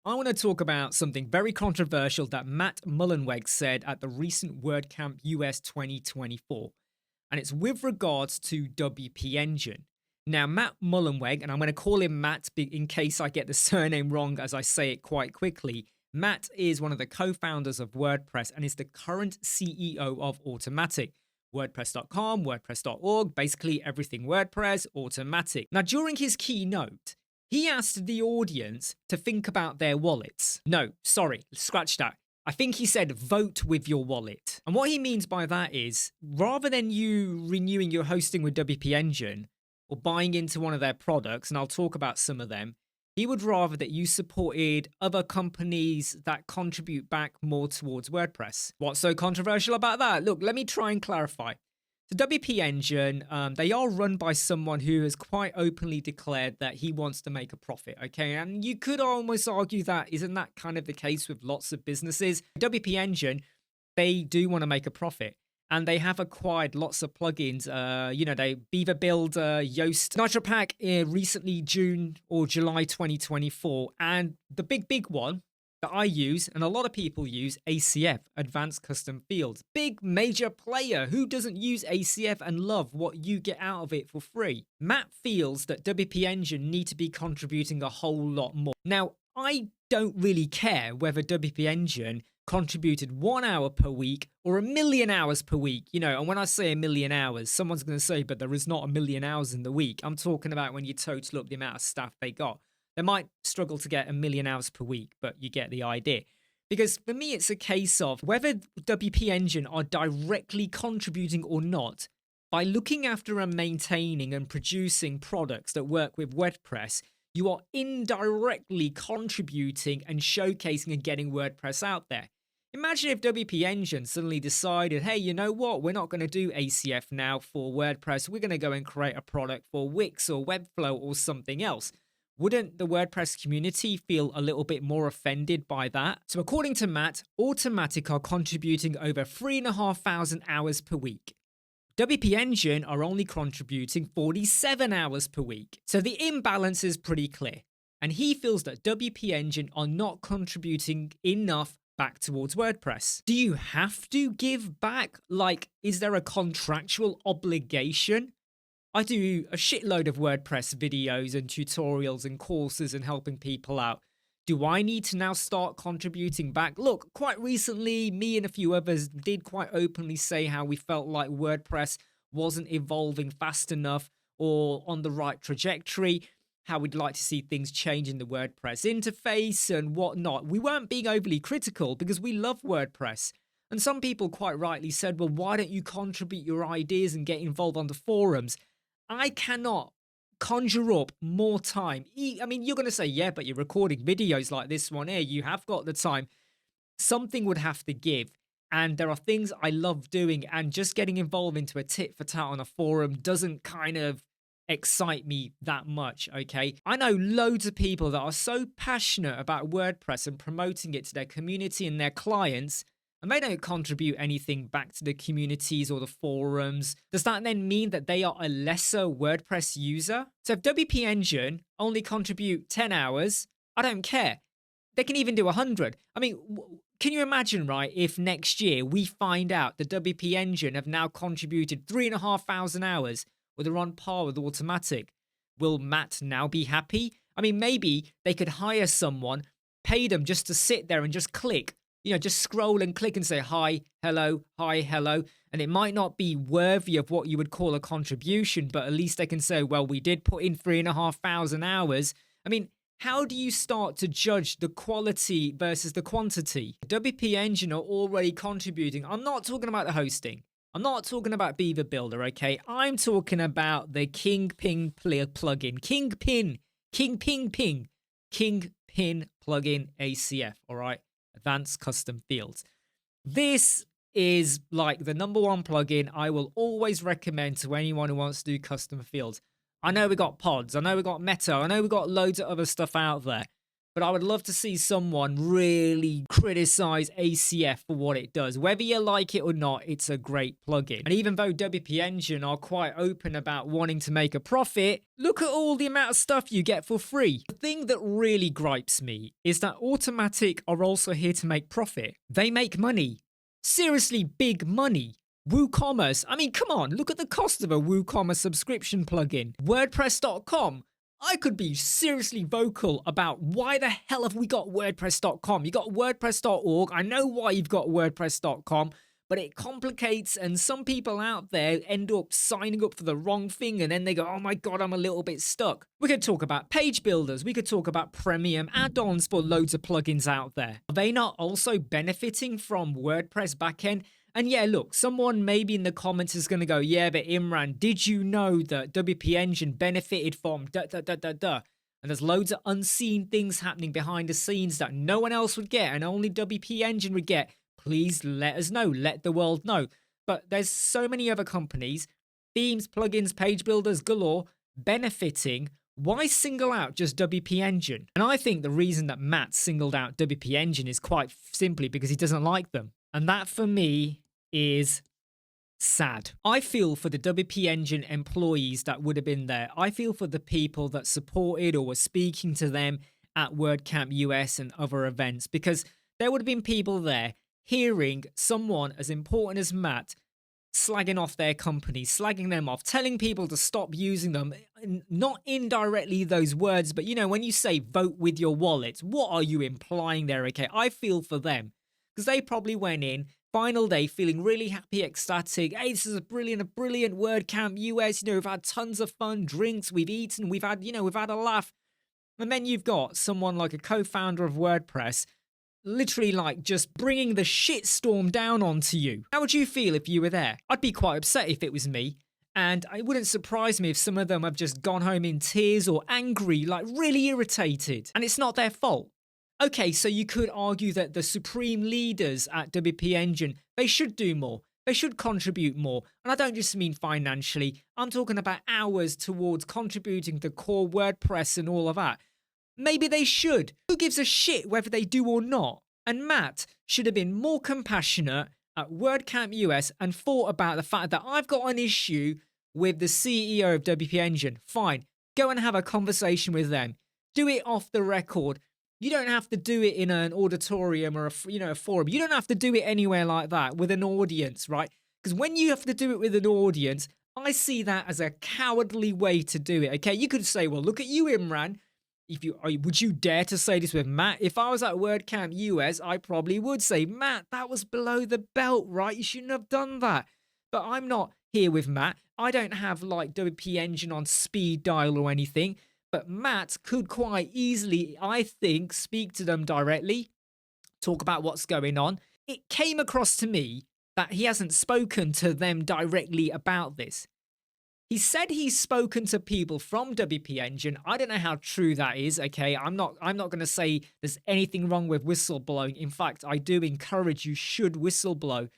I want to talk about something very controversial that Matt Mullenweg said at the recent WordCamp US 2024. And it's with regards to WPEngine. Now, Matt Mullenweg, and I'm going to call him Matt in case I get the surname wrong as I say it quite quickly. Matt is one of the co-founders of WordPress and is the current CEO of Automattic. WordPress.com, WordPress.org, basically everything WordPress, Automattic. Now, during his keynote, he asked the audience to think about their wallets. No, sorry, scratch that. I think he said vote with your wallet. And what he means by that is, rather than you renewing your hosting with WPEngine or buying into one of their products, and I'll talk about some of them, he would rather that you supported other companies that contribute back more towards WordPress. What's so controversial about that? Look, let me try and clarify. So WPEngine, they are run by someone who has quite openly declared that he wants to make a profit, okay? And you could almost argue that isn't that kind of the case with lots of businesses? WPEngine, they do want to make a profit. And they have acquired lots of plugins. They Beaver Build, Yoast, NitroPack recently June or July 2024. And the big one that I use and a lot of people use, ACF, Advanced Custom Fields. Big major player. Who doesn't use ACF and love what you get out of it for free? Matt feels that WPEngine need to be contributing a whole lot more. Now, I don't really care whether WPEngine contributed 1 hour per week or 1 million hours per week, and when I say 1 million hours, someone's going to say, but there is not 1 million hours in the week. I'm talking about when you total up the amount of staff they got. They might struggle to get 1 million hours per week, but you get the idea. Because for me, it's a case of whether WPEngine are directly contributing or not, by looking after and maintaining and producing products that work with WordPress, you are indirectly contributing and showcasing and getting WordPress out there. Imagine if WPEngine suddenly decided, hey, you know what? We're not going to do ACF now for WordPress. We're going to go and create a product for Wix or Webflow or something else. Wouldn't the WordPress community feel a little bit more offended by that? So according to Matt, Automattic are contributing over 3,500 hours per week. WPEngine are only contributing 47 hours per week. So the imbalance is pretty clear. And he feels that WPEngine are not contributing enough back towards WordPress. Do you have to give back? Like, is there a contractual obligation? I do a shitload of WordPress videos and tutorials and courses and helping people out. Do I need to now start contributing back? Look, quite recently, me and a few others did quite openly say how we felt like WordPress wasn't evolving fast enough or on the right trajectory, how we'd like to see things change in the WordPress interface and whatnot. We weren't being overly critical because we love WordPress. And some people quite rightly said, well, why don't you contribute your ideas and get involved on the forums? I cannot conjure up more time. I mean, you're going to say, yeah, but you're recording videos like this one here. You have got the time. Something would have to give. And there are things I love doing. And just getting involved into a tit for tat on a forum doesn't kind of excite me that much, okay? I know loads of people that are so passionate about WordPress and promoting it to their community and their clients, and they don't contribute anything back to the communities or the forums. Does that then mean that they are a lesser WordPress user? So if WPEngine only contribute 10 hours, I don't care. They can even do 100. I mean, can you imagine, right, if next year we find out that WPEngine have now contributed 3,500 hours, or they're on par with Automattic? Will Matt now be happy? I mean, maybe they could hire someone, pay them just to sit there and just click, just scroll and click and say, hi, hello, and it might not be worthy of what you would call a contribution, but at least they can say, well, we did put in 3,500 hours. I mean, how do you start to judge the quality versus the quantity? WPEngine are already contributing. I'm not talking about the hosting. I'm not talking about Beaver Builder, okay? I'm talking about the Kingpin plugin. Kingpin plugin ACF, all right? Advanced Custom Fields. This is like the #1 plugin I will always recommend to anyone who wants to do custom fields. I know we got pods, I know we got meta, I know we got loads of other stuff out there, But I would love to see someone really criticize ACF for what it does. Whether you like it or not, it's a great plugin. And even though WPEngine are quite open about wanting to make a profit, look at all the amount of stuff you get for free. The thing that really gripes me is that Automatic are also here to make profit. They make money. Seriously, big money. WooCommerce. I mean, come on, look at the cost of a WooCommerce subscription plugin. WordPress.com. I could be seriously vocal about why the hell have we got WordPress.com? You got WordPress.org. I know why you've got WordPress.com, but it complicates, and some people out there end up signing up for the wrong thing, and then they go, oh my God, I'm a little bit stuck. We could talk about page builders. We could talk about premium add-ons for loads of plugins out there. Are they not also benefiting from WordPress backend? And yeah, look, someone maybe in the comments is going to go, yeah, but Imran, did you know that WPEngine benefited from And there's loads of unseen things happening behind the scenes that no one else would get and only WPEngine would get. Please let us know. Let the world know. But there's so many other companies, themes, plugins, page builders galore, benefiting. Why single out just WPEngine? And I think the reason that Matt singled out WPEngine is quite simply because he doesn't like them. And that, for me, is sad. I feel for the WPEngine employees that would have been there. I feel for the people that supported or were speaking to them at WordCamp US and other events, because there would have been people there hearing someone as important as Matt slagging off their company, slagging them off, telling people to stop using them. Not indirectly those words, but, you know, when you say vote with your wallets, what are you implying there? Okay, I feel for them. Because they probably went in, final day, feeling really happy, ecstatic. Hey, this is a brilliant WordCamp US. You know, we've had tons of fun, drinks, we've eaten, we've had a laugh. And then you've got someone like a co-founder of WordPress, literally like just bringing the shitstorm down onto you. How would you feel if you were there? I'd be quite upset if it was me. And it wouldn't surprise me if some of them have just gone home in tears or angry, like really irritated. And it's not their fault. Okay, so you could argue that the supreme leaders at WPEngine, they should do more. They should contribute more. And I don't just mean financially. I'm talking about hours towards contributing to core WordPress and all of that. Maybe they should. Who gives a shit whether they do or not? And Matt should have been more compassionate at WordCamp US and thought about the fact that I've got an issue with the CEO of WPEngine. Fine, go and have a conversation with them. Do it off the record. You don't have to do it in an auditorium or a forum. You don't have to do it anywhere like that with an audience, right? Because when you have to do it with an audience, I see that as a cowardly way to do it. Okay, you could say, well, look at you, Imran. Would you dare to say this with Matt? If I was at WordCamp US, I probably would say, Matt, that was below the belt, right? You shouldn't have done that. But I'm not here with Matt. I don't have like WPEngine on speed dial or anything. But Matt could quite easily, I think, speak to them directly, talk about what's going on. It came across to me that he hasn't spoken to them directly about this. He said he's spoken to people from WPEngine. I don't know how true that is, okay? I'm not going to say there's anything wrong with whistleblowing. In fact, I do encourage you should whistleblow.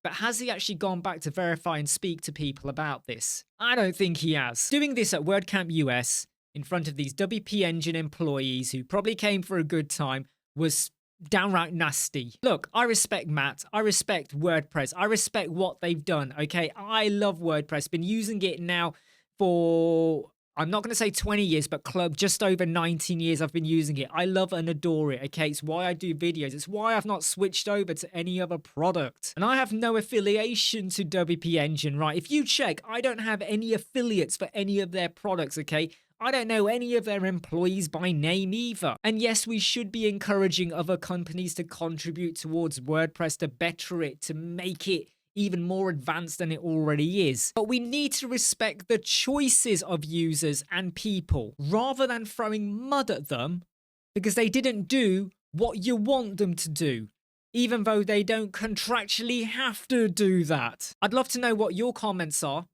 But has he actually gone back to verify and speak to people about this? I don't think he has. Doing this at WordCamp US in front of these WPEngine employees who probably came for a good time was downright nasty. Look, I respect Matt. I respect WordPress. I respect what they've done, okay? I love WordPress. Been using it now for, I'm not going to say 20 years, but just over 19 years I've been using it. I love and adore it, okay? It's why I do videos. It's why I've not switched over to any other product. And I have no affiliation to WPEngine, right? If you check, I don't have any affiliates for any of their products, okay? I don't know any of their employees by name either. And yes, we should be encouraging other companies to contribute towards WordPress to better it, to make it even more advanced than it already is. But we need to respect the choices of users and people rather than throwing mud at them because they didn't do what you want them to do, even though they don't contractually have to do that. I'd love to know what your comments are.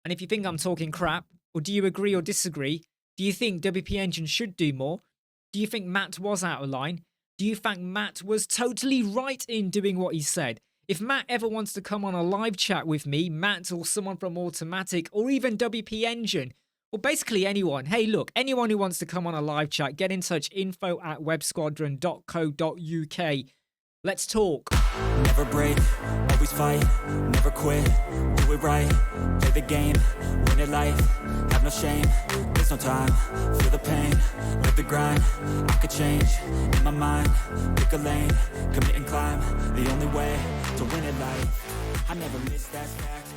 And if you think I'm talking crap, or do you agree or disagree? Do you think WPEngine should do more? Do you think Matt was out of line? Do you think Matt was totally right in doing what he said? If Matt ever wants to come on a live chat with me, Matt or someone from Automatic or even WPEngine, Well, basically anyone. Hey, look, anyone who wants to come on a live chat, get in touch, info@websquadron.co.uk. Let's talk. Never break, always fight, never quit, do it right, play the game, win it life, have no shame, there's no time, feel the pain, live the grind, I could change, in my mind, pick a lane, commit and climb, the only way to win it life, I never miss, that's fact.